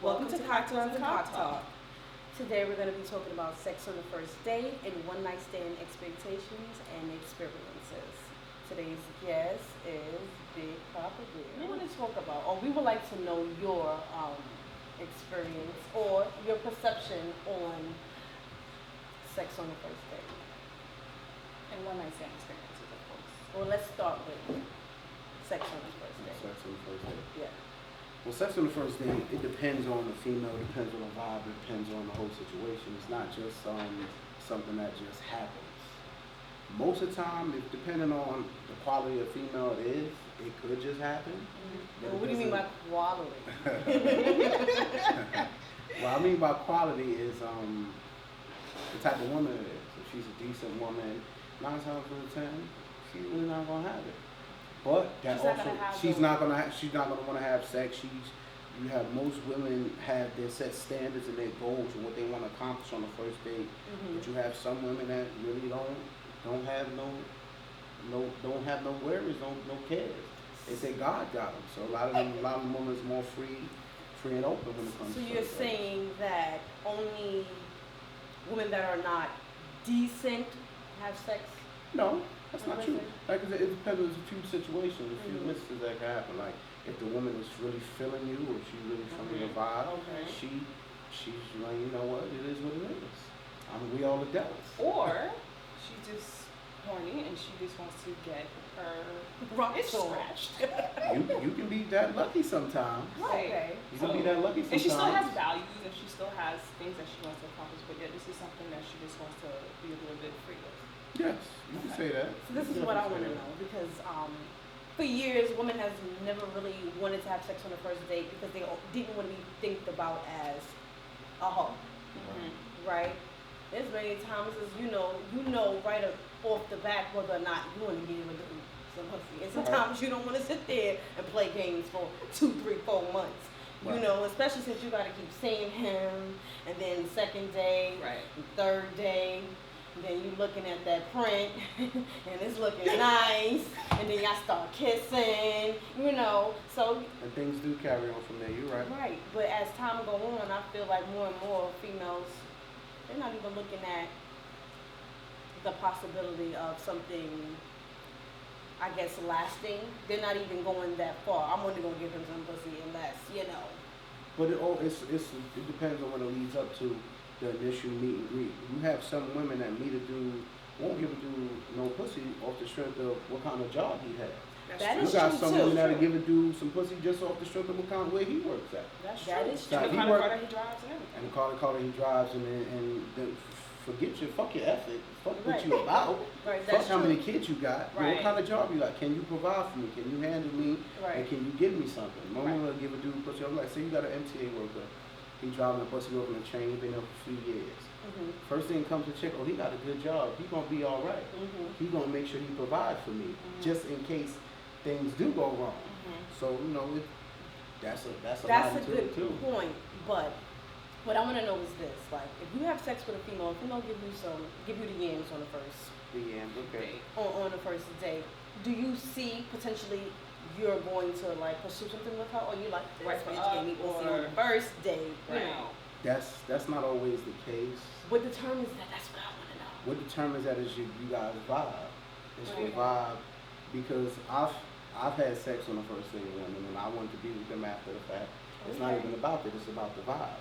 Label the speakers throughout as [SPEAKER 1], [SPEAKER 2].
[SPEAKER 1] Welcome to Cocktails and Talk. Today we're going to be talking about sex on the first date and one night stand expectations and experiences. Today's guest is Big Papa Bear. We want to talk about, or we would like to know your experience or your perception on sex on the first date.
[SPEAKER 2] And one night stand experiences, of course.
[SPEAKER 1] Well, let's start with sex on the first date.
[SPEAKER 3] Sex on the first date.
[SPEAKER 1] Yeah.
[SPEAKER 3] Well, sex on the first date, it depends on the female, it depends on the vibe, it depends on the whole situation. It's not just something that just happens. Most of the time, depending on the quality of female it is, it could just happen.
[SPEAKER 1] Mm-hmm. Well, what do you mean by quality?
[SPEAKER 3] What I mean by quality is the type of woman it is. If she's a decent woman, 9 times out of 10, she's really not gonna have it. But that she's not gonna want to have sex. You have most women have their set standards and their goals and what they want to accomplish on the first date.
[SPEAKER 1] Mm-hmm.
[SPEAKER 3] But you have some women that really don't have no worries, no cares. They say God got them. So a lot of women is more free and open when it comes.
[SPEAKER 1] So
[SPEAKER 3] to
[SPEAKER 1] you're saying that only women that are not decent have sex?
[SPEAKER 3] No. That's not true. Like I said, it depends on a few situations, a few instances that can happen. Like if the woman is really feeling you, or she's really feeling your vibe, she's like, you know what, it is what it is. We all adults.
[SPEAKER 2] Or she's just horny and she just wants to get her
[SPEAKER 1] rock
[SPEAKER 2] scratched.
[SPEAKER 3] You can be that lucky sometimes.
[SPEAKER 2] Right. Okay.
[SPEAKER 3] You can be that lucky sometimes.
[SPEAKER 2] And she still has values and she still has things that she wants to accomplish, but yeah, this is something that she just wants to be a little bit free with.
[SPEAKER 3] Yes, you can say that.
[SPEAKER 1] So this is what I want to know, because for years, women has never really wanted to have sex on the first date because they didn't want to be think about as a hoe, right? There's many times as you know right off the bat whether or not you want to give a some pussy. And sometimes you don't want to sit there and play games for 2, 3, 4 months.
[SPEAKER 3] Right.
[SPEAKER 1] You know, especially since you got to keep seeing him, and then second day, third day. And then you looking at that print, and it's looking nice, and then y'all start kissing, you know, so.
[SPEAKER 3] And things do carry on from there, you're right.
[SPEAKER 1] Right, but as time go on, I feel like more and more females, they're not even looking at the possibility of something, I guess, lasting. They're not even going that far. I'm only going to give him some pussy unless, you know.
[SPEAKER 3] But it depends on what it leads up to. The initial meet and greet. You have some women that meet a dude, won't give a dude no pussy off the strength of what kind of job he has.
[SPEAKER 1] That is
[SPEAKER 3] true. You got
[SPEAKER 1] true
[SPEAKER 3] some
[SPEAKER 1] too.
[SPEAKER 3] women that'll give a dude some pussy just off the strength of what kind of way he works at.
[SPEAKER 1] That is true.
[SPEAKER 2] And the kind of car that he drives and everything.
[SPEAKER 3] And the car that he drives, and then fuck your ethic, fuck what you about, fuck how many kids you got, what kind of job you got, can you provide for me, can you handle me, and can you give me something? No one will give a dude pussy. I'm like, say you got an MTA worker. He driving a bus, he over in the train, he been there for a few years. First thing comes to check, he got a good job, he gonna be all right. He gonna make sure he provide for me, just in case things do go wrong. So, you know, that's a good
[SPEAKER 1] point. But what I want to know is this: like, if you have sex with a female give you the yams on the first.
[SPEAKER 3] The yams, okay.
[SPEAKER 1] On the first date, do you see potentially you're going to like pursue something with her, or you like this bitch gave me pussy on the first date? You know.
[SPEAKER 3] That's not always the case.
[SPEAKER 1] What determines that? That's what I want to know.
[SPEAKER 3] What determines that is you guys vibe. It's your vibe, because I've had sex on the first date with women and I want to be with them after the fact. It's not even about that. It's about the vibe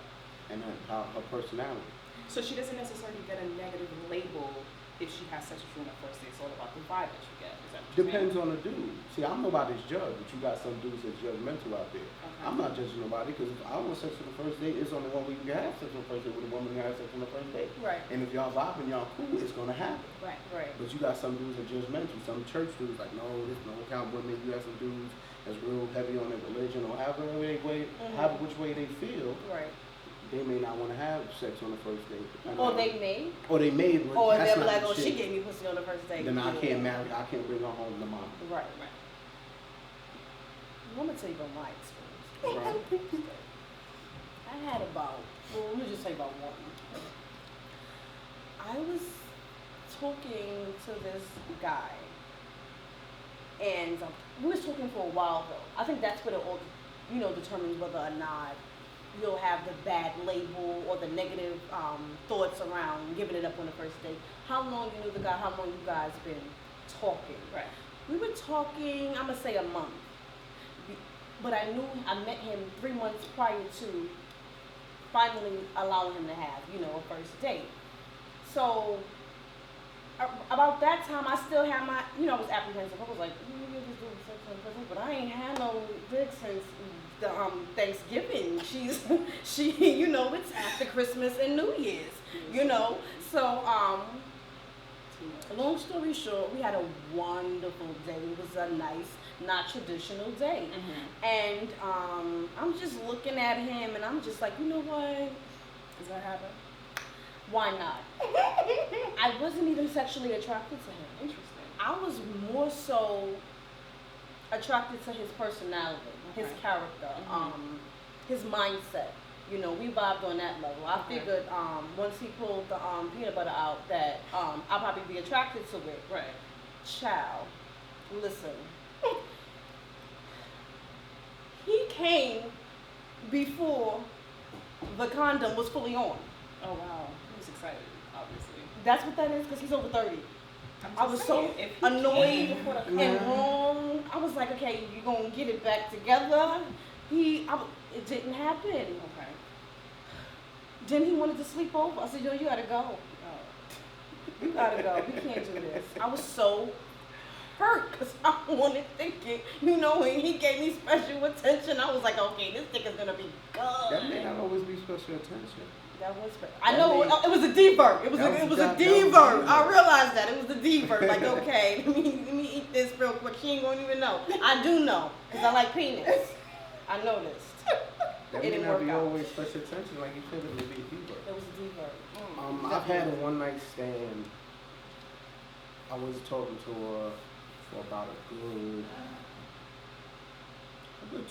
[SPEAKER 3] and her personality.
[SPEAKER 2] So she doesn't necessarily get a negative label if she has sex with you on the first date. It's all about the vibe that you get. Is that what
[SPEAKER 3] Depends on the dude. See, I'm nobody's judge, but you got some dudes that's judgmental out there. I'm not judging nobody, because if I want sex on the first date, it's only one way you can have sex on the first date with a woman who has sex on the first date.
[SPEAKER 1] Right.
[SPEAKER 3] And if y'all vibing, y'all cool, it's gonna happen.
[SPEAKER 1] Right.
[SPEAKER 3] But you got some dudes that are judgmental. Some church dudes like, no, this no count women. You have some dudes that's real heavy on their religion, or however which way they feel. Right. They may not want to have sex on the first date.
[SPEAKER 1] Or they may.
[SPEAKER 3] Or they may.
[SPEAKER 1] Or they'll be like, oh, she gave me pussy on the first date.
[SPEAKER 3] Then I can't bring her home to mom.
[SPEAKER 1] Right. I'm going to tell you about my experience. I had let me just tell you about one. I was talking to this guy, and we was talking for a while though. I think that's what it all, determines whether or not you'll have the bad label or the negative thoughts around giving it up on the first date. How long you knew the guy? How long you guys been talking?
[SPEAKER 2] Right.
[SPEAKER 1] We were talking, I'm gonna say a month, but I met him 3 months prior to finally allowing him to have, a first date. So about that time, I still had my, I was apprehensive. I was like, you're just doing sex on the first date, but I ain't had no dick since the Thanksgiving. She, it's after Christmas and New Year's, So, long story short, we had a wonderful day. It was a nice, not traditional day. And I'm just looking at him and I'm just like, you know what?
[SPEAKER 2] Does that happen?
[SPEAKER 1] Why not? I wasn't even sexually attracted to him.
[SPEAKER 2] Interesting.
[SPEAKER 1] I was more so attracted to his personality, his character, his mindset. We vibed on that level. I figured once he pulled the peanut butter out that I'll probably be attracted to it.
[SPEAKER 2] Right.
[SPEAKER 1] Child, listen. He came before the condom was fully on.
[SPEAKER 2] Oh, wow. He was excited, obviously.
[SPEAKER 1] That's what that is, because he's over 30. I was so annoyed and wrong. I was like, okay, you're going to get it back together. It didn't happen.
[SPEAKER 2] Okay.
[SPEAKER 1] Then he wanted to sleep over. I said, yo, you got to go. You got to go. We can't do this. I was so hurt because I wanted thinking, when he gave me special attention, I was like, okay, this thing is going to be good.
[SPEAKER 3] That may not always be special attention.
[SPEAKER 1] That was I know it was a D-verb. It was a D-verb. I realized that. It was a D-verb. Like, okay, let me eat this real quick. She ain't going to even know. I do know because I like penis. I noticed.
[SPEAKER 3] That may not be always special attention, like you said, it may be a D-verb.
[SPEAKER 1] It was a D-verb.
[SPEAKER 3] I've had a one-night stand. I was talking to her for about a good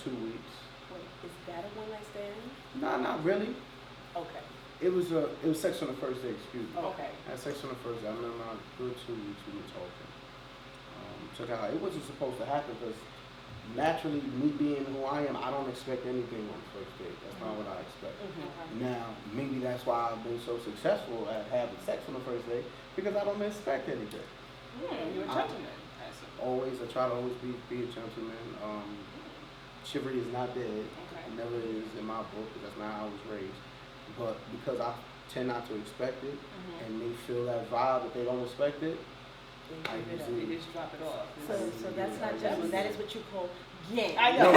[SPEAKER 3] 2 weeks.
[SPEAKER 1] Wait, is that a one-night stand?
[SPEAKER 3] Nah, not really.
[SPEAKER 1] Okay.
[SPEAKER 3] It was sex on the first day, excuse me.
[SPEAKER 1] Okay.
[SPEAKER 3] I had sex on the first day. I remember a good 2 weeks we were talking. Took out. It wasn't supposed to happen because naturally, me being who I am, I don't expect anything on the first date. That's not what I expect. Now, maybe that's why I've been so successful at having sex on the first date because I don't expect anything.
[SPEAKER 2] You're a gentleman.
[SPEAKER 3] I try to always be a gentleman. Chivalry is not dead. It never is in my book because that's not how I was raised. But because I tend not to expect it, and they feel that vibe that they don't expect it,
[SPEAKER 2] they just drop it off.
[SPEAKER 1] So that's not gentleman. That is what you call game.
[SPEAKER 2] I know.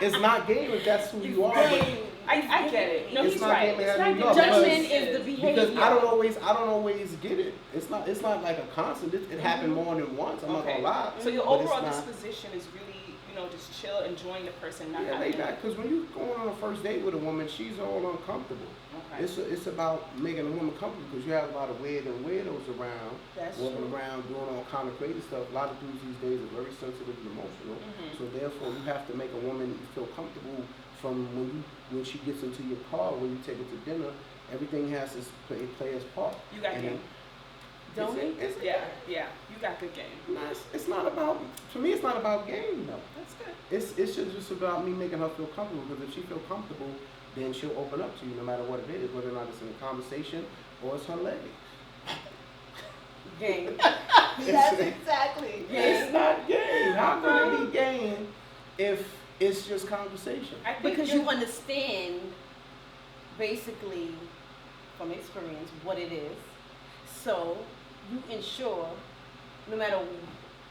[SPEAKER 3] It's not game if that's who you are.
[SPEAKER 2] I get it. No, he's right.
[SPEAKER 1] It's not game. Judgment is the behavior.
[SPEAKER 3] Because I don't always get it. It's not like a constant. It happened more than once. I'm not gonna lie.
[SPEAKER 2] So your overall disposition is really, just chill, enjoying the person, not having.
[SPEAKER 3] Because when you're going on a first date with a woman, she's all uncomfortable.
[SPEAKER 2] Okay.
[SPEAKER 3] It's about making a woman comfortable because you have a lot of weirdos around, walking around doing all kind of crazy stuff. A lot of dudes these days are very sensitive and emotional. So therefore, you have to make a woman feel comfortable from when she gets into your car, when you take her to dinner. Everything has to play its part.
[SPEAKER 2] You got game.
[SPEAKER 1] Don't you?
[SPEAKER 2] Yeah. You got good game.
[SPEAKER 3] No, it's not about. For me, it's not about game though.
[SPEAKER 2] That's good.
[SPEAKER 3] It's just about me making her feel comfortable. Because if she feel comfortable, then she'll open up to you no matter what it is, whether or not it's in a conversation or it's her leggings.
[SPEAKER 1] Game. That's exactly.
[SPEAKER 3] It's not game. How can it be game if it's just conversation?
[SPEAKER 1] Because you understand, basically, from experience, what it is. So you ensure, no matter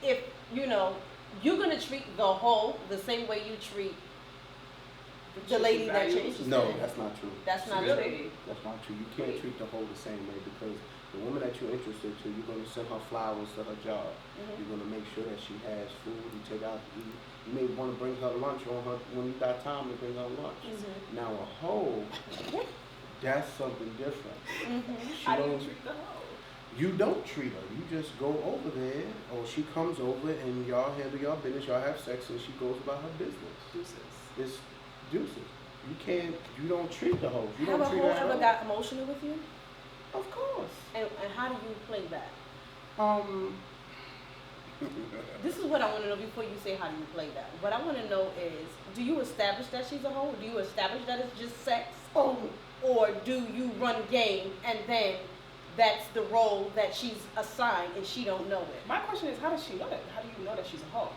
[SPEAKER 1] if you're gonna treat the hoe the same way you treat the lady that you're interested in.
[SPEAKER 3] No, that's not true.
[SPEAKER 1] That's not true.
[SPEAKER 3] That's not true. You can't treat the hoe the same way because the woman that you're interested to, you're gonna send her flowers to her job. You're gonna make sure that she has food. You take out. You may want to bring her lunch on her when you got time to bring her lunch. Now a hoe, that's something different.
[SPEAKER 2] How do you treat the hoe?
[SPEAKER 3] You don't treat her. You just go over there, or she comes over and y'all handle your business. Y'all have sex, and she goes about her business.
[SPEAKER 2] Deuces.
[SPEAKER 3] It's deuces. You don't treat the hoe. You
[SPEAKER 1] Have
[SPEAKER 3] don't
[SPEAKER 1] a
[SPEAKER 3] treat
[SPEAKER 1] hoe
[SPEAKER 3] her.
[SPEAKER 1] ever got emotional with you?
[SPEAKER 3] Of course.
[SPEAKER 1] And how do you play that? This is what I want to know before you say how do you play that. What I want to know is, do you establish that she's a hoe? Do you establish that it's just sex? Or do you run game and then that's the role that she's assigned and she don't know it?
[SPEAKER 2] My question is, how does she know it? How do you know that she's a hoe?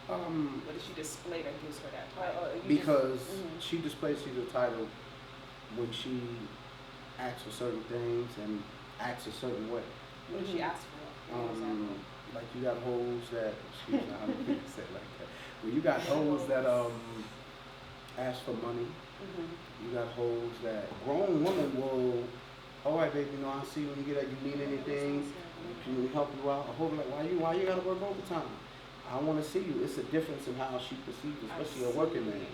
[SPEAKER 2] What does she display that gives her that title?
[SPEAKER 3] Because she displays she's a title when she acts for certain things and acts a certain way.
[SPEAKER 2] What does she ask for?
[SPEAKER 3] Like you got hoes that, excuse me, I don't think to say it like that. Well, you got hoes that ask for money. You got hoes that grown women will, all right, baby, you know, I see when you get that, you need anything, can we help you out? A hoe like, why you gotta work overtime? I want to see you. It's a difference in how she perceives, especially a working man.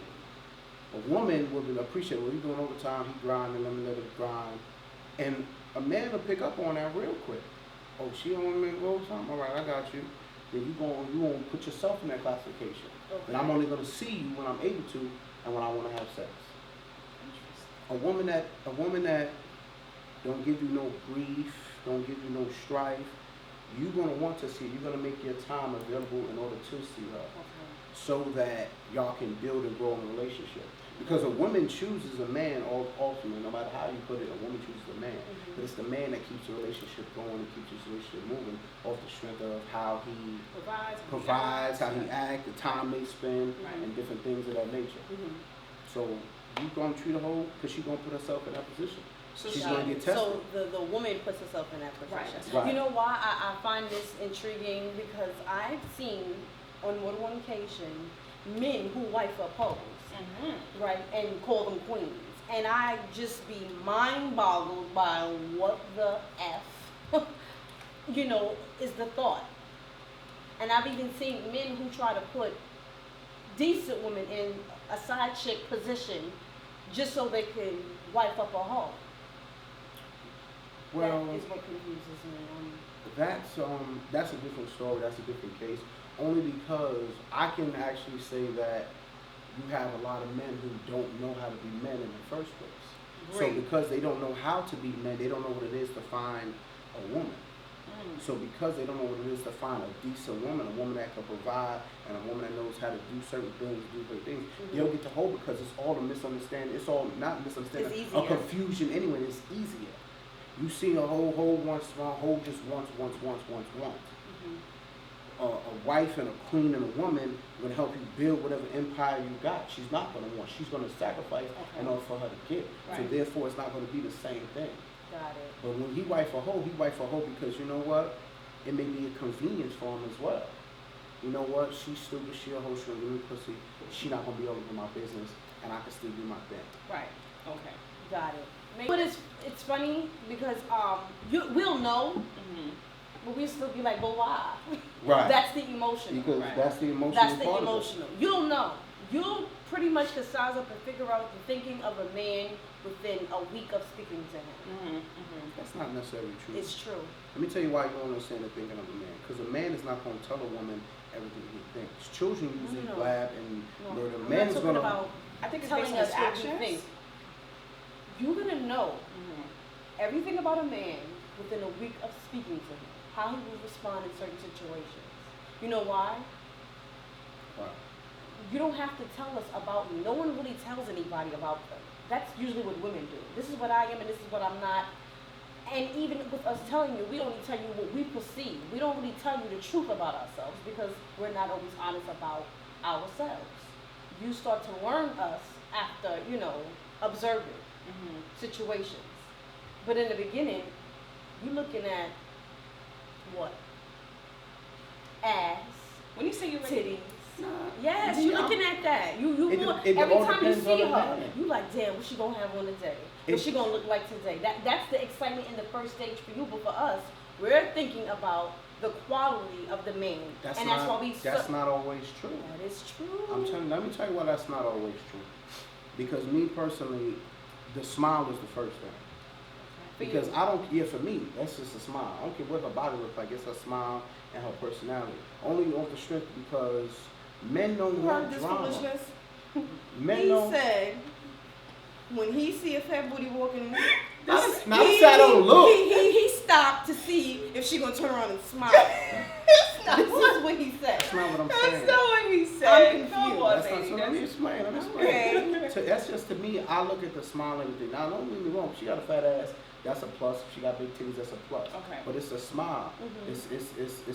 [SPEAKER 3] A woman will appreciate what he's doing overtime. He grinding, let me let it grind, and a man will pick up on that real quick. Oh, she don't want me to go overtime? All right, I got you. Then you gonna put yourself in that classification. Okay. And I'm only gonna see you when I'm able to and when I want to have sex. A woman that don't give you no grief, don't give you no strife, you're going to want to see, you're going to make your time available in order to see her, so that y'all can build and grow in a relationship. Because a woman chooses a man ultimately, no matter how you put it, a woman chooses a man. But it's the man that keeps the relationship going and keeps his relationship moving off the strength of how he provides, how he acts, the time they spend, and different things of that nature. So you going to treat a hoe because she's going to put herself in that position.
[SPEAKER 1] So she's going to get tested. So the woman puts herself in that position.
[SPEAKER 3] Right.
[SPEAKER 1] You know why I find this intriguing? Because I've seen on more than one occasion men who wife up hoes, right, and call them queens. And I just be mind boggled by what the F, you know, is the thought. And I've even seen men who try to put decent women in a side chick position just so they can wife up a hoe.
[SPEAKER 3] Well,
[SPEAKER 1] that is what confuses me.
[SPEAKER 3] That's a different story. That's a different case. Only because I can actually say that you have a lot of men who don't know how to be men in the first place. Great. So because they don't know how to be men, they don't know what it is to find a woman. So because they don't know what it is to find a decent woman, a woman that can provide, and a woman that knows how to do certain things, they don't get to hold because it's all a misunderstanding. It's all not misunderstanding, a confusion anyway. It's easier. You see a whole once, whole just once. A wife and a queen and a woman going to help you build whatever empire you got. She's not going to want. She's going to sacrifice in order for her to get. Right. So therefore, it's not going to be the same thing.
[SPEAKER 1] Got it.
[SPEAKER 3] But when he wife a hoe because you know what? It may be a convenience for him as well. You know what? She's stupid. She a hoe. She don't give me pussy. She not going to be able to do my business, and I can still do my thing.
[SPEAKER 2] Right. Okay.
[SPEAKER 1] Got it. But it's funny because we'll know, but we'll still be like, but why?
[SPEAKER 3] Right.
[SPEAKER 1] That's the emotional.
[SPEAKER 3] Because that's the emotional.
[SPEAKER 1] That's the emotional. You'll know. You'll pretty much can size up and figure out the thinking of a man within a week of speaking to him.
[SPEAKER 3] That's not necessarily true.
[SPEAKER 1] It's true.
[SPEAKER 3] Let me tell you why you don't understand the thinking of a man. Because a man is not going to tell a woman everything he thinks. Children usually blab and murder. A man is going to.
[SPEAKER 2] I think it's
[SPEAKER 1] telling
[SPEAKER 2] based on
[SPEAKER 1] us
[SPEAKER 2] his actions.
[SPEAKER 1] You're going to know everything about a man within a week of speaking to him, how he will respond in certain situations. You know why?
[SPEAKER 3] Why? You
[SPEAKER 1] don't have to tell us about me. No one really tells anybody about them. That's usually what women do. This is what I am and this is what I'm not. And even with us telling you, we only tell you what we perceive. We don't really tell you the truth about ourselves because we're not always honest about ourselves. You start to learn us after, observing situations. But in the beginning, you're looking at what? Ass.
[SPEAKER 2] When you say you're
[SPEAKER 1] titties. Yes, you're looking at that. Every time you see her, you like, damn, what she gonna have on today? What she gonna look like today? That's the excitement in the first stage for you, but for us, we're thinking about the quality of the man, that's
[SPEAKER 3] not always true.
[SPEAKER 1] That is true.
[SPEAKER 3] Let me tell you why that's not always true. Because me personally, the smile is the first thing. Because for me, that's just a smile. I don't care what her body looks like. It's her smile and her personality. Only off the strength because men don't want drama.
[SPEAKER 1] He said, when he see a fat booty walking,
[SPEAKER 3] he stopped
[SPEAKER 1] to see if she gonna turn around and smile. This is what he said.
[SPEAKER 3] That's not what I'm saying.
[SPEAKER 2] That's not what he said.
[SPEAKER 1] I'm confused.
[SPEAKER 3] Let me explain.
[SPEAKER 1] Okay.
[SPEAKER 3] That's just, to me, I look at the smile and everything. Now, don't get me wrong. She got a fat ass. That's a plus. If she got big titties, that's a plus.
[SPEAKER 2] Okay.
[SPEAKER 3] But it's the smile. It's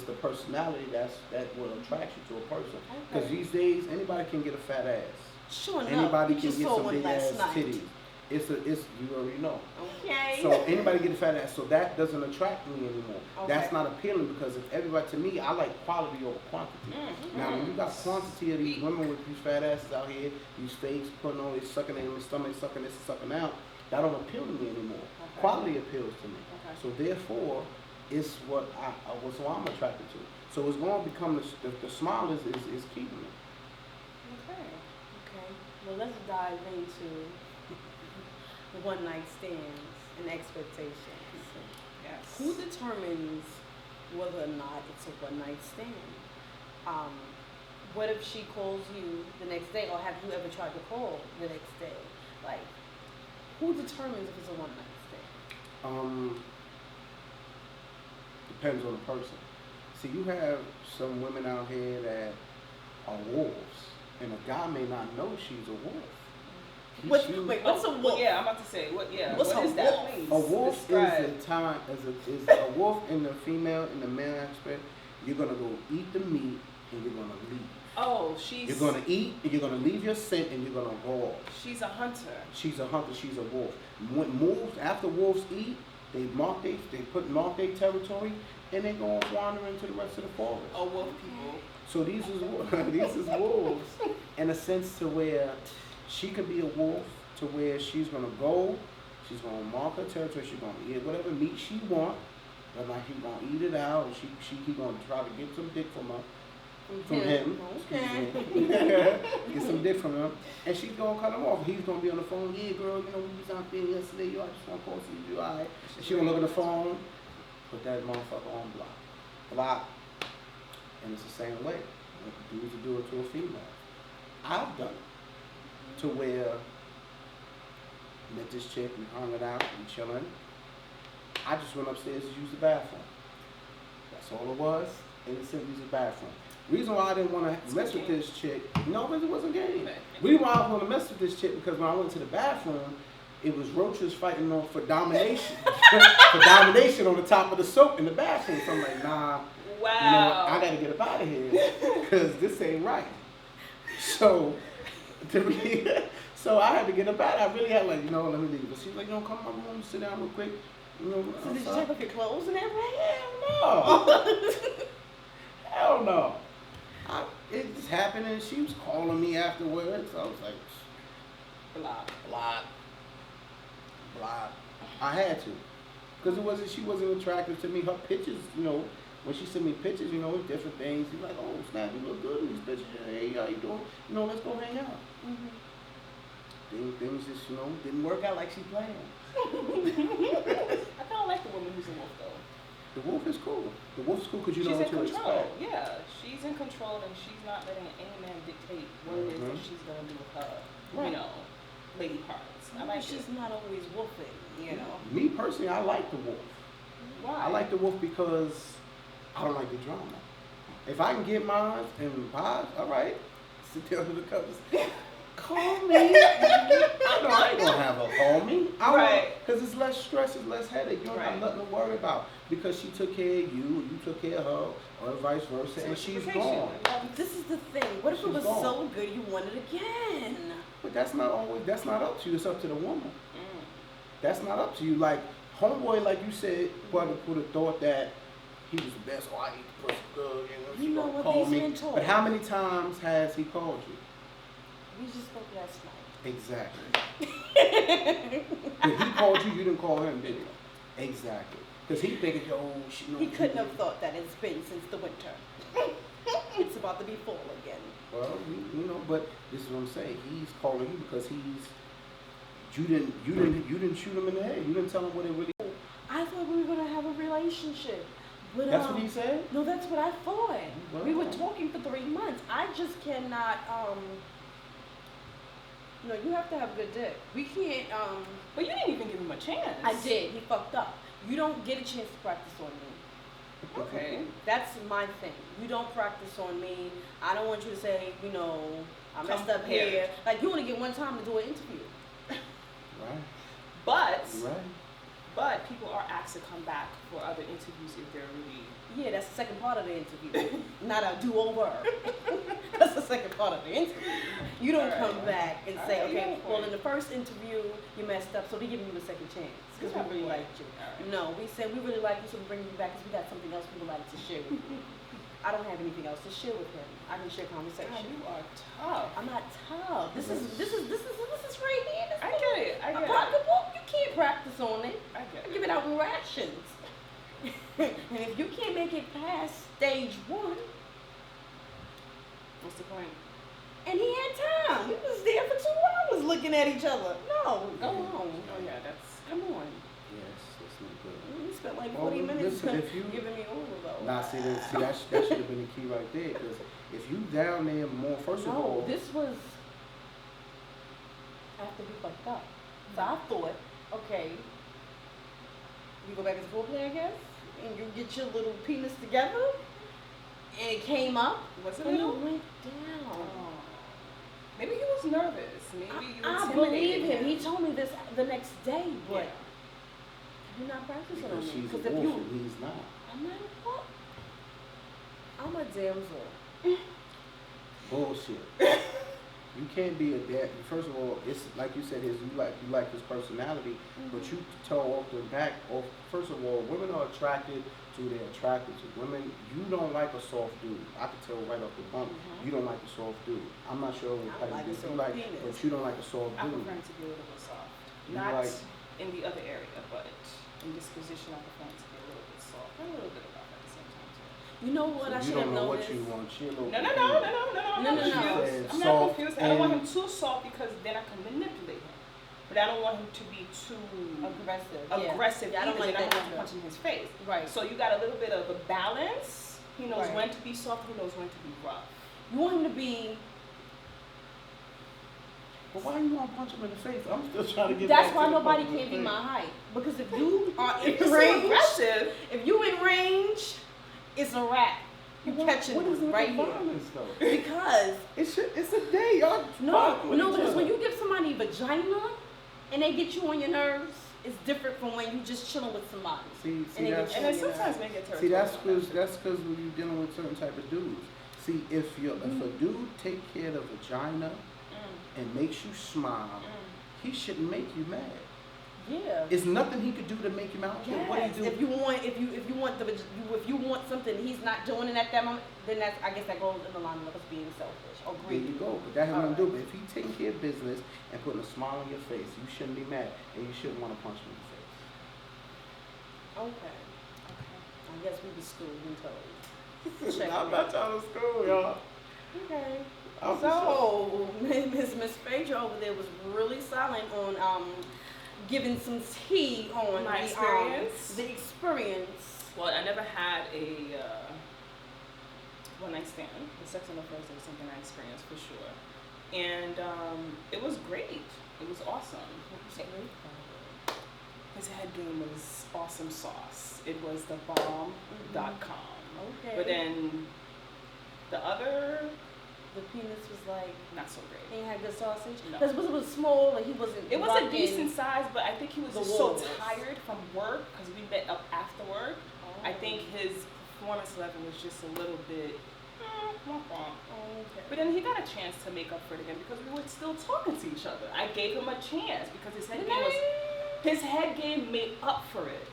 [SPEAKER 3] the personality that will attract you to a person. Because these days, anybody can get a fat ass.
[SPEAKER 1] Sure enough.
[SPEAKER 3] Anybody can get
[SPEAKER 1] saw
[SPEAKER 3] some
[SPEAKER 1] one
[SPEAKER 3] big
[SPEAKER 1] last
[SPEAKER 3] ass
[SPEAKER 1] night.
[SPEAKER 3] titties. It's you already know.
[SPEAKER 1] Okay.
[SPEAKER 3] So anybody get a fat ass. So that doesn't attract me anymore.
[SPEAKER 1] Okay.
[SPEAKER 3] That's not appealing because if everybody, to me, I like quality over quantity. Now when you got quantity of these women with these fat asses out here, these fakes putting on, they sucking in their stomach, sucking this, sucking out, that don't appeal to me anymore. Quality appeals to me. So therefore, it's what I'm attracted to. So it's going to become the smile is keeping me.
[SPEAKER 1] Okay. Well, let's dive into the one night stands and expectations.
[SPEAKER 2] Yes.
[SPEAKER 1] Who determines whether or not it's a one night stand? What if she calls you the next day, or have you ever tried to call the next day? Like, who determines if it's a one night stand?
[SPEAKER 3] Depends on the person. See, you have some women out here that are wolves, and a guy may not know she's a wolf.
[SPEAKER 1] What's a wolf?
[SPEAKER 2] Yeah, I'm about to say what
[SPEAKER 1] What's
[SPEAKER 2] what
[SPEAKER 1] a
[SPEAKER 2] is that,
[SPEAKER 1] wolf?
[SPEAKER 2] please?
[SPEAKER 3] A wolf is a wolf in the female, in the male aspect. You're gonna go eat the meat and you're gonna leave.
[SPEAKER 2] Oh,
[SPEAKER 3] You're gonna eat and you're gonna leave your scent and you're gonna go off.
[SPEAKER 2] She's a hunter.
[SPEAKER 3] She's a hunter. She's a wolf. After wolves eat, they mark their territory and they go wander into the rest of the forest.
[SPEAKER 2] Oh, wolf people.
[SPEAKER 3] So these is wolves in a sense to where she could be a wolf to where she's gonna go, she's gonna mark her territory, she's gonna eat whatever meat she wants, but like he's gonna eat it out, and he gonna try to get some dick from him.
[SPEAKER 1] Okay.
[SPEAKER 3] Get some dick from him, and she's gonna cut him off. He's gonna be on the phone. Yeah, girl, we was out there yesterday. I just want to call see you. All right. She gonna look at the phone, put that motherfucker on block, and it's the same way. Dudes will do it to a female. I've done it to where met this chick, we hung it out, we chilling. I just went upstairs to use the bathroom. That's all it was. And it said use the bathroom. Reason why I didn't want to mess with this chick, no, because it wasn't game. Reason why I was going to mess with this chick because when I went to the bathroom, it was roaches fighting for domination, for domination on the top of the soap in the bathroom. So I'm like, nah,
[SPEAKER 2] wow.
[SPEAKER 3] You know what? I got to get up out of here because this ain't right. So, so I had to get up out. I really had let me leave. But she's like, come to my room, sit down real quick.
[SPEAKER 1] So did you check your clothes and everything?
[SPEAKER 3] Hell no. Hell no. It just happened and she was calling me afterwards. So I was like, blah. I had to. Because she wasn't attractive to me. Her pictures, when she sent me pictures, different things. She's like, oh, snap, you look good in these pictures. Hey, how you doing? Let's go hang out. Things just, didn't work out like she planned.
[SPEAKER 2] I kind of like the woman who's a wolf, though.
[SPEAKER 3] The wolf is cool. The wolf is cool because you know
[SPEAKER 2] what
[SPEAKER 3] to expect.
[SPEAKER 2] Yeah, she's in control and she's not letting any man dictate what it is that she's going to do with her, lady parts. I like
[SPEAKER 1] she's not always wolfing,
[SPEAKER 3] Me personally, I like the wolf.
[SPEAKER 2] Why?
[SPEAKER 3] I like the wolf because I don't like the drama. If I can get mine and vibe, all right, sit there under the covers. Call me. I ain't gonna have her call me. Because it's less stress, it's less headache. You don't have nothing to worry about. Because she took care of you took care of her, or vice versa, and she's gone.
[SPEAKER 1] This is the thing. What if it was so good you want it again?
[SPEAKER 3] But that's not up to you. It's up to the woman. That's not up to you. Like, homeboy, like you said, probably would have thought that he was the best. Oh, I need to push good.
[SPEAKER 1] You know what
[SPEAKER 3] call
[SPEAKER 1] these
[SPEAKER 3] me.
[SPEAKER 1] men told.
[SPEAKER 3] But how many times has he called you?
[SPEAKER 1] We just spoke last night.
[SPEAKER 3] Exactly. If he called you, you didn't call him, did you? Exactly. Because he thinking,
[SPEAKER 1] he couldn't have thought that it's been since the winter. It's about to be fall again.
[SPEAKER 3] Well, but this is what I'm saying. He's calling you because you didn't shoot him in the head. You didn't tell him what it really.
[SPEAKER 1] I thought we were gonna have a relationship. But,
[SPEAKER 3] that's what he said?
[SPEAKER 1] No, that's what I thought.
[SPEAKER 3] Well,
[SPEAKER 1] we were talking for 3 months. I just cannot. No, you have to have good dick. We can't.
[SPEAKER 2] But you didn't even give him a chance.
[SPEAKER 1] I did. He fucked up. You don't get a chance to practice on me.
[SPEAKER 2] Okay.
[SPEAKER 1] That's my thing. You don't practice on me. I don't want you to say, I messed up here. Like, you only get one time to do an interview.
[SPEAKER 3] Right.
[SPEAKER 2] But people are asked to come back for other interviews if they're really...
[SPEAKER 1] Yeah, that's the second part of the interview. Not a do-over. That's the second part of the interview. You don't come back and say, okay, well, in the first interview, you messed up, so they're giving you a second chance because we really liked you. No, we said we really like you, so we're bringing you back because we got something else we would like to share with you. I don't have anything else to share with him. I can share conversation.
[SPEAKER 2] God, you are tough.
[SPEAKER 1] I'm not tough. This is right here.
[SPEAKER 2] I get it.
[SPEAKER 1] A pocketbook, you can't practice on it.
[SPEAKER 2] I get it.
[SPEAKER 1] I give it out in rations. And if you can't make it past stage 1,
[SPEAKER 2] what's the point?
[SPEAKER 1] And he had time. He was there for 2 hours looking at each other. No, go home.
[SPEAKER 2] Oh yeah, come on.
[SPEAKER 3] Yes, that's not good.
[SPEAKER 1] You spent like 40 minutes giving me over though.
[SPEAKER 3] Nah, see that should have been the key right there. Because if you down there more, first of all.
[SPEAKER 1] No, this was after we fucked up. So I thought, okay, you go back as a foreplay, I guess, and you get your little penis together, and it came up.
[SPEAKER 2] Was it?
[SPEAKER 1] And it went down.
[SPEAKER 2] Oh. Maybe he was nervous. Maybe you intimidated
[SPEAKER 1] I believe him. He told me this the next day, but you're not practicing on me.
[SPEAKER 3] Because if you, he's not.
[SPEAKER 1] I'm not what? I'm a damsel.
[SPEAKER 3] Bullshit. You can't be a dad. First of all, it's like you said, you like his personality, but you tell off the back. First of all, women are attracted to. They're attracted to women. You don't like a soft dude. I can tell right off the bump. You don't like a soft dude. I'm not sure what type of dude you like, but you don't like a soft dude.
[SPEAKER 2] I prefer him to be a little bit soft. Not in the other area, but in this position, I prefer him to be a little bit soft. A little bit about that at the same time too.
[SPEAKER 1] You know what? I should have noticed.
[SPEAKER 3] You don't know what you want.
[SPEAKER 2] No. I'm not confused. I don't want him too soft because then I can manipulate him. But I don't want him to be too
[SPEAKER 1] aggressive.
[SPEAKER 2] Yeah, I don't like that. I'm punching his face.
[SPEAKER 1] Right.
[SPEAKER 2] So you got a little bit of a balance. He knows when to be soft. He knows when to be rough.
[SPEAKER 1] You want him to be.
[SPEAKER 3] But why you want to punch him in the face? I'm still trying to get.
[SPEAKER 1] That's why nobody can be my height. Because if you are in range, if you in range, it's a wrap. You catching them right here. Because
[SPEAKER 3] it's a day, y'all.
[SPEAKER 1] No, because when you give somebody vagina and they get you on your nerves, it's different from when you just chilling with somebody.
[SPEAKER 3] See,
[SPEAKER 2] and then sometimes they get
[SPEAKER 3] See, that's because when you're dealing with certain type of dudes. See, if a dude take care of the vagina and makes you smile, he shouldn't make you mad.
[SPEAKER 1] Yeah.
[SPEAKER 3] It's nothing he could do to make you mad.
[SPEAKER 1] Yes.
[SPEAKER 3] What do you do?
[SPEAKER 1] If you want something he's not doing it at that moment, then I guess that goes in the line of us being selfish or greedy.
[SPEAKER 3] There you go. But that has nothing to do. But if he taking care of business and putting a smile on your face, you shouldn't be mad, and you shouldn't want to punch him in the face.
[SPEAKER 1] Okay. I guess we be schooled and told.
[SPEAKER 3] I'm not trying to school, y'all.
[SPEAKER 1] Okay. So Miss Phaedra over there was really silent on giving some tea on
[SPEAKER 2] my experience.
[SPEAKER 1] The experience.
[SPEAKER 2] Well, I never had a one-night stand. The sex on the first day was something I experienced for sure, and it was great. It was awesome. His head game was awesome sauce. It was the bomb.com.
[SPEAKER 1] Okay.
[SPEAKER 2] But then
[SPEAKER 1] the penis was like
[SPEAKER 2] not so great.
[SPEAKER 1] He had good sausage.
[SPEAKER 2] No.
[SPEAKER 1] Because it was small, like he wasn't.
[SPEAKER 2] It was a decent size, but I think he was just so tired from work because we met up after work. Oh. I think his performance level was just a little bit. Okay. But then he got a chance to make up for it again because we were still talking to each other. I gave him a chance because his head game made up for it.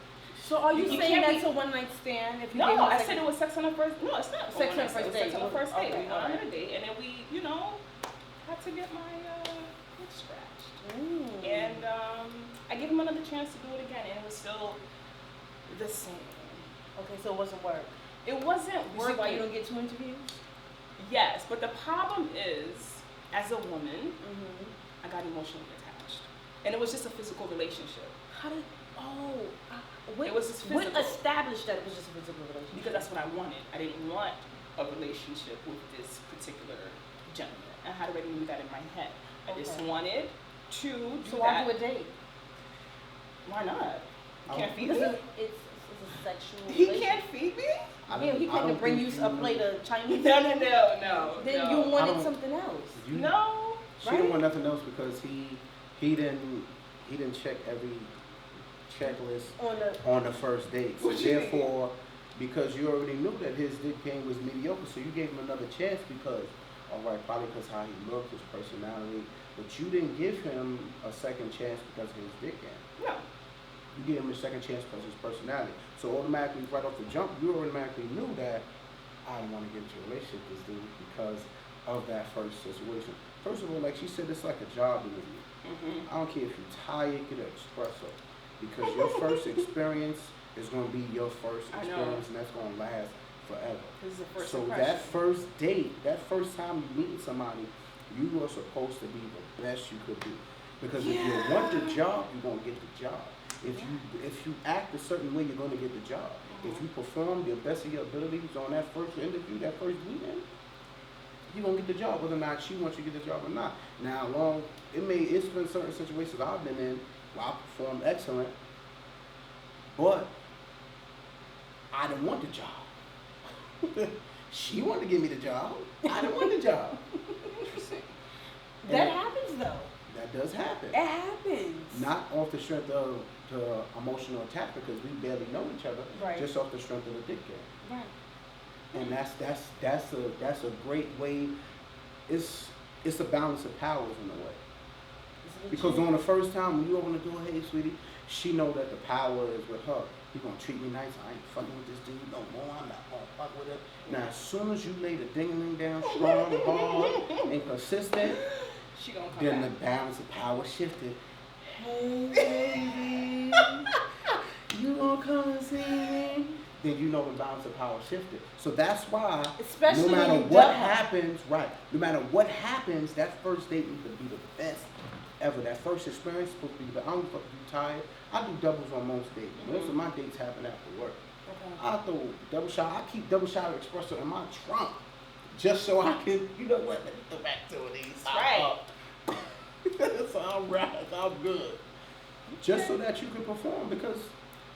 [SPEAKER 1] So are you saying that's a one-night stand? If you
[SPEAKER 2] no, I said it was sex on the first. No, it's not
[SPEAKER 1] sex on the first date.
[SPEAKER 2] Sex on the first date. We went on a date, and then we, had to get my foot scratched. And I gave him another chance to do it again, and it was still the same. Okay, so it wasn't work. It wasn't work.
[SPEAKER 1] See why you don't get 2 interviews?
[SPEAKER 2] Yes, but the problem is, as a woman, I got emotionally attached, and it was just a physical relationship.
[SPEAKER 1] How did?
[SPEAKER 2] It was just physical.
[SPEAKER 1] What established that it was just a physical relationship?
[SPEAKER 2] Because that's what I wanted. I didn't want a relationship with this particular gentleman. I had already knew that in my head. I just wanted to do
[SPEAKER 1] So why do a date?
[SPEAKER 2] Why not? You can't feed
[SPEAKER 1] it.
[SPEAKER 2] it.
[SPEAKER 1] It's a sexual.
[SPEAKER 2] He can't feed me.
[SPEAKER 1] Yeah, he couldn't bring you a plate of Chinese.
[SPEAKER 2] No.
[SPEAKER 1] Then you wanted something else.
[SPEAKER 2] No.
[SPEAKER 3] She didn't want nothing else because he didn't check every checklist on the first date. So therefore, because you already knew that his dick game was mediocre, so you gave him another chance because, all right, probably because how he looked, his personality, but you didn't give him a second chance because of his dick game.
[SPEAKER 2] No.
[SPEAKER 3] You gave him a second chance because of his personality. So automatically, right off the jump, you automatically knew that I don't want to get into a relationship with this dude because of that first situation. First of all, like she said, it's like a job interview. I don't care if you're tired, get an espresso. Because your first experience is going to be your first experience, and that's going to last forever.
[SPEAKER 2] This is the first
[SPEAKER 3] so
[SPEAKER 2] impression.
[SPEAKER 3] that first date, that first time you meet somebody, you are supposed to be the best you could be. Because if you want the job, you're going to get the job. If you act a certain way, you're going to get the job. If you perform the best of your abilities on that first interview, that first meeting, you're going to get the job, whether or not she wants you to get the job or not. Now, it's been certain situations I've been in where I performed excellent, but I didn't want the job. She wanted to give me the job. I didn't want the job.
[SPEAKER 2] Interesting.
[SPEAKER 1] That happens though.
[SPEAKER 3] That does happen.
[SPEAKER 1] It happens.
[SPEAKER 3] Not off the strength of the emotional attack because we barely know each other.
[SPEAKER 1] Right.
[SPEAKER 3] Just off the strength of the dick game.
[SPEAKER 1] Right.
[SPEAKER 3] And that's a great way. It's a balance of powers in a way. Because on the first time when you open the door, hey sweetie, she know that the power is with her. You gonna treat me nice? I ain't fucking with this dude no more. I'm not gonna fuck with him. Now as soon as you lay the ding-a-ling down strong, hard, and consistent,
[SPEAKER 2] she gonna come
[SPEAKER 3] then
[SPEAKER 2] back.
[SPEAKER 3] the balance of power shifted. Hey baby, you gonna come and see me? Then you know the balance of power shifted. So that's why,
[SPEAKER 1] especially
[SPEAKER 3] no matter
[SPEAKER 1] when
[SPEAKER 3] what happens, no matter what happens, that first date needs to be the best ever. That first experience is supposed to be the best. I don't fucking be tired. I do doubles on most dates. Most of my dates happen after work. I throw double shot. I keep double shot of espresso in my trunk just so I can, you know what, let me go back to these.
[SPEAKER 2] Right.
[SPEAKER 3] That's all right. I'm good. Just so that you can perform because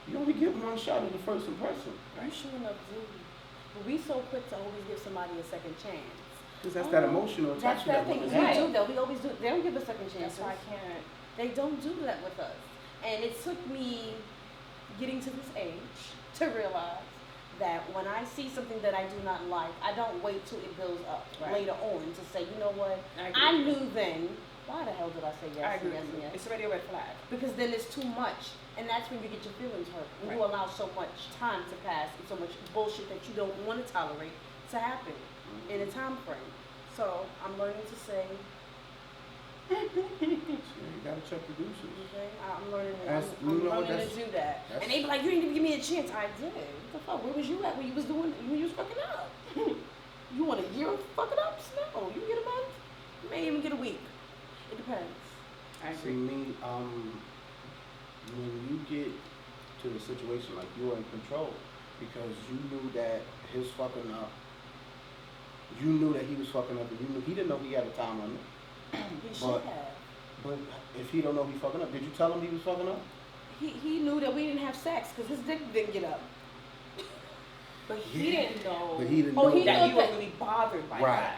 [SPEAKER 3] you only get one shot at the first impression.
[SPEAKER 1] You sure enough do. But we so quick to always give somebody a second chance.
[SPEAKER 3] Because that's that emotional
[SPEAKER 1] That's
[SPEAKER 3] attachment.
[SPEAKER 1] that thing. We do though. We always do. They don't give a second chance.
[SPEAKER 2] That's why I can't.
[SPEAKER 1] They don't do that with us. And it took me getting to this age to realize that when I see something that I do not like, I don't wait till it builds up later on to say, you know what, I knew then. Why the hell did I say yes?
[SPEAKER 2] I agree.
[SPEAKER 1] Yes.
[SPEAKER 2] It's already a red flag.
[SPEAKER 1] Because then it's too much. And that's when you get your feelings hurt. When you allow so much time to pass and so much bullshit that you don't want to tolerate to happen in a time frame. So I'm learning to say,
[SPEAKER 3] you gotta check the deuces.
[SPEAKER 1] okay, I'm learning,
[SPEAKER 3] I'm
[SPEAKER 1] learning to do that. And they be like, you didn't even give me a chance. I did. What the fuck? Where was you at when you was fucking up? You want a year of fucking ups? No. You get a month? You may even get a week. It depends.
[SPEAKER 2] I agree.
[SPEAKER 3] See me, when you get to the situation like you're in control because you knew that his fucking up, you knew that he was fucking up, and you knew he didn't know he had a time limit.
[SPEAKER 1] He should have.
[SPEAKER 3] But if he don't know he fucking up, did you tell him he was fucking up?
[SPEAKER 1] He knew that we didn't have sex because his dick didn't get up.
[SPEAKER 2] But he didn't know.
[SPEAKER 3] But he didn't know
[SPEAKER 2] that you were really bothered by that.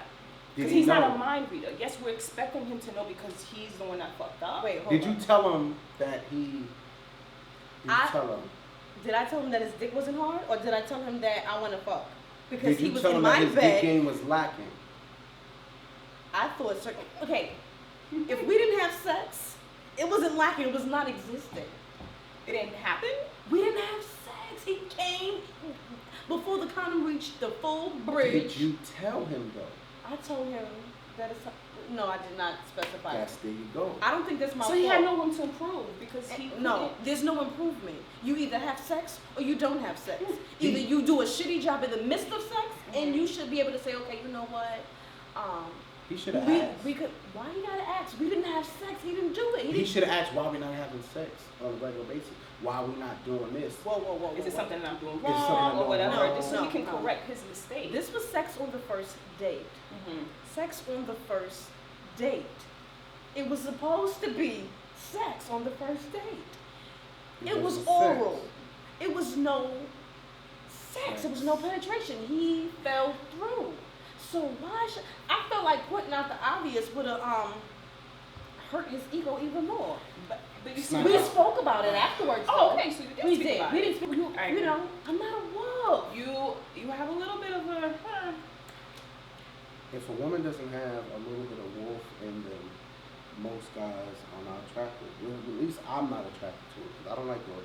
[SPEAKER 2] Because he's not a mind reader. Yes, we're expecting him to know because he's the one that fucked up.
[SPEAKER 1] Wait, hold
[SPEAKER 3] Did
[SPEAKER 1] on.
[SPEAKER 3] you tell him that tell him?
[SPEAKER 1] Did I tell him that his dick wasn't hard, or did I tell him that I want to fuck? Because he was
[SPEAKER 3] tell
[SPEAKER 1] in
[SPEAKER 3] him
[SPEAKER 1] my
[SPEAKER 3] that his
[SPEAKER 1] bed.
[SPEAKER 3] dick game was lacking?
[SPEAKER 1] I thought certain. Okay, if we didn't have sex, it wasn't lacking. It was not existing.
[SPEAKER 2] It didn't happen.
[SPEAKER 1] We didn't have sex. He came before the condom reached the full bridge.
[SPEAKER 3] Did you tell him though?
[SPEAKER 1] I told him that it's. No, I did not specify.
[SPEAKER 3] Yes, there you go.
[SPEAKER 1] I don't think that's my fault.
[SPEAKER 2] So he had no room to improve because he
[SPEAKER 1] No, there's no improvement. You either have sex or you don't have sex. Either you do a shitty job in the midst of sex, and you should be able to say, okay, you know what?
[SPEAKER 3] He should have asked.
[SPEAKER 1] We could. Why you gotta ask? We didn't have sex. He didn't do it.
[SPEAKER 3] He should have asked why we not having sex on a regular basis. Why we not doing this?
[SPEAKER 1] Whoa.
[SPEAKER 2] Is it something that I'm doing
[SPEAKER 3] Is it something I'm
[SPEAKER 2] wrong or
[SPEAKER 3] doing
[SPEAKER 2] whatever?
[SPEAKER 3] wrong?
[SPEAKER 2] Just so he can correct his mistake.
[SPEAKER 1] This was sex on the first date. Sex on the first date. It was supposed to be sex on the first date. It was oral. It was no sex. There was no penetration. He fell through. So why should I felt like pointing out the obvious would have hurt his ego even more. But we spoke about it afterwards.
[SPEAKER 2] Oh, okay, so you did
[SPEAKER 1] we
[SPEAKER 2] speak
[SPEAKER 1] did.
[SPEAKER 2] about
[SPEAKER 1] We
[SPEAKER 2] it.
[SPEAKER 1] didn't speak. You know, I'm not a wolf.
[SPEAKER 2] You have a little bit of a.
[SPEAKER 3] If a woman doesn't have a little bit of wolf in them, most guys are not attracted. Well, at least I'm not attracted to it. Because I don't like a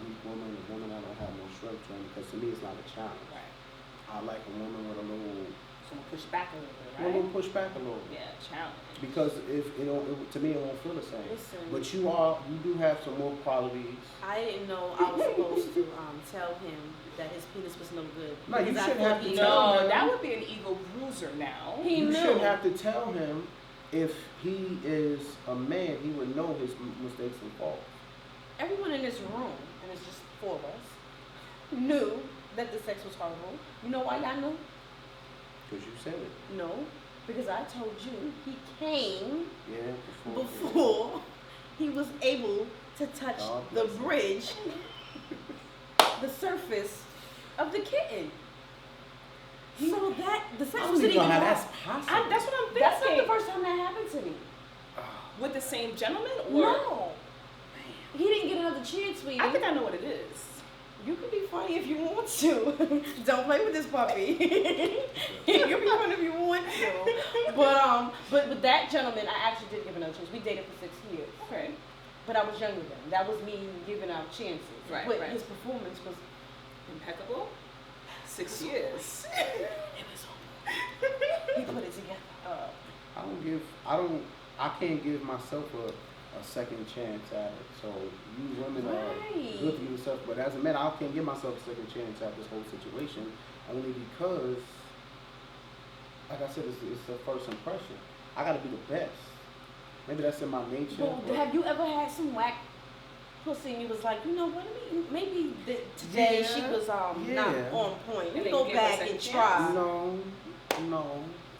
[SPEAKER 3] weak woman, a woman that don't have no strength to them, because to me it's not a challenge.
[SPEAKER 2] Right.
[SPEAKER 3] I like a woman with a little.
[SPEAKER 2] Someone push back a little bit, right?
[SPEAKER 3] A little push back a little.
[SPEAKER 2] Yeah, challenge.
[SPEAKER 3] Because if to me it won't feel the same.
[SPEAKER 1] Listen,
[SPEAKER 3] but you do have some more qualities.
[SPEAKER 1] I didn't know I was supposed to tell him that his penis was no good.
[SPEAKER 3] No, you shouldn't have to tell
[SPEAKER 2] No,
[SPEAKER 3] him.
[SPEAKER 2] that would be an ego bruiser now.
[SPEAKER 3] You shouldn't have to tell him. If he is a man, he would know his mistakes and faults.
[SPEAKER 1] Everyone in this room, and it's just 4 of us, knew that the sex was horrible. You know why y'all knew?
[SPEAKER 3] Because you said it.
[SPEAKER 1] No, because I told you he came
[SPEAKER 3] before
[SPEAKER 1] he was able to touch the bridge, the surface of the kitten. So that the sex was
[SPEAKER 3] even how that's possible.
[SPEAKER 2] That's what I'm thinking.
[SPEAKER 1] That's not the first time that happened to me.
[SPEAKER 2] With the same gentleman, or
[SPEAKER 1] no, he didn't get another chance, sweetie.
[SPEAKER 2] I think I know what it is.
[SPEAKER 1] You can be funny if you want to. Don't play with this puppy. You can be funny if you want to. But with that gentleman, I actually did give another chance. We dated for 6 years.
[SPEAKER 2] Okay.
[SPEAKER 1] But I was younger then. That was me giving out chances.
[SPEAKER 2] Right.
[SPEAKER 1] But his performance was
[SPEAKER 2] impeccable. 6 years.
[SPEAKER 1] It was he put it together.
[SPEAKER 3] I can't give myself a second chance at it. So you women are good for yourself, but as a man, I can't give myself a second chance at this whole situation, only because, like I said, it's the first impression. I got to be the best. Maybe that's in my nature.
[SPEAKER 1] Well, have you ever had some whack pussy and you was like, you know what, maybe today she was not on point. Let me go back and try.
[SPEAKER 3] No.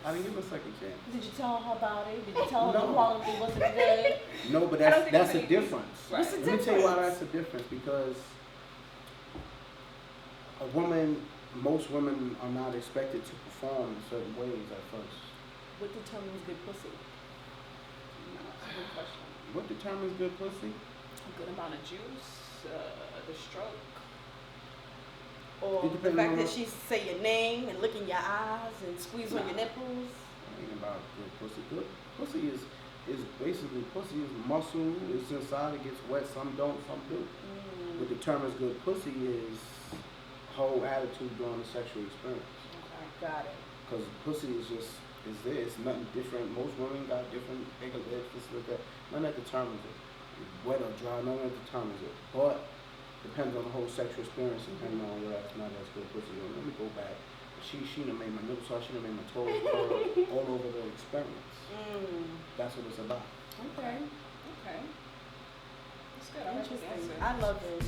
[SPEAKER 3] I didn't give her a second chance.
[SPEAKER 1] Did you tell her about it? Did you tell her the quality wasn't good?
[SPEAKER 3] No, but that's a difference.
[SPEAKER 1] Right. What's the difference?
[SPEAKER 3] Let me tell you why that's a difference. Because most women are not expected to perform in certain ways at first.
[SPEAKER 1] What determines good pussy?
[SPEAKER 2] That's a good question.
[SPEAKER 3] What determines good pussy?
[SPEAKER 2] A good amount of juice, the stroke.
[SPEAKER 1] Or the fact that she say your name and look in your eyes and squeeze on your nipples.
[SPEAKER 3] Ain't about good pussy. Good pussy is basically muscle. It's inside. It gets wet. Some don't. Some do. What determines good pussy is whole attitude during the sexual experience.
[SPEAKER 1] Okay, got it.
[SPEAKER 3] Because pussy is there. It's nothing different. Most women got different bigger lips, this like that. None that determines it. Wet or dry, none that determines it. But depends on the whole sexual experience, depending on whether that's not as good pussy. Let me go back. She done made my nipples hard, she done made my toes curl all over the experience. That's what it's about.
[SPEAKER 2] Okay. That's good.
[SPEAKER 1] Interesting. I love it.